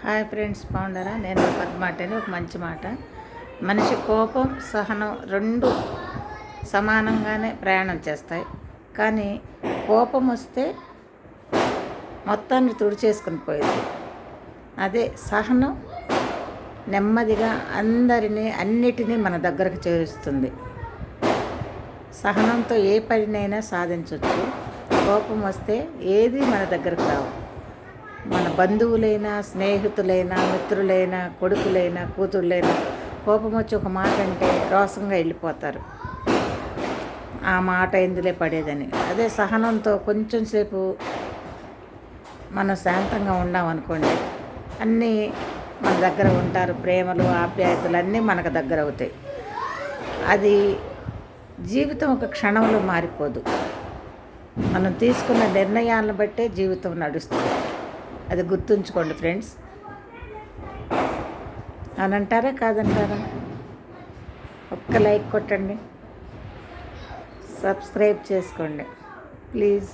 Hi friends, బాగున్నారా? నేను పద్మాటని. ఒక మంచి మాట, మనిషి కోపం సహనం రెండు సమానంగానే ప్రయాణం చేస్తాయి. కానీ కోపం వస్తే మొత్తాన్ని తుడిచేసుకుని పోయింది. అదే సహనం నెమ్మదిగా అన్నిటినీ మన దగ్గరకు చేరుస్తుంది. సహనంతో ఏ పనినైనా సాధించవచ్చు. కోపం వస్తే ఏది మన దగ్గరకు రావు. మన బంధువులైనా, స్నేహితులైనా, మిత్రులైనా, కొడుకులైనా, కూతుళ్ళైనా కోపం వచ్చి ఒక మాట అంటే రోసంగా వెళ్ళిపోతారు. ఆ మాట ఎందులే పడేదని. అదే సహనంతో కొంచెం సేపు మనం శాంతంగా ఉన్నామనుకోండి, అన్నీ మన దగ్గర ఉంటారు. ప్రేమలు, ఆప్యాయతలు అన్నీ మనకు దగ్గర అవుతాయి. అది జీవితం ఒక క్షణంలో మారిపోదు. మనం తీసుకున్న నిర్ణయాలను బట్టే జీవితం నడుస్తుంది. అది గుర్తుంచుకోండి ఫ్రెండ్స్. అని అంటారా కాదంటారా? ఒక్క లైక్ కొట్టండి, సబ్స్క్రైబ్ చేసుకోండి ప్లీజ్.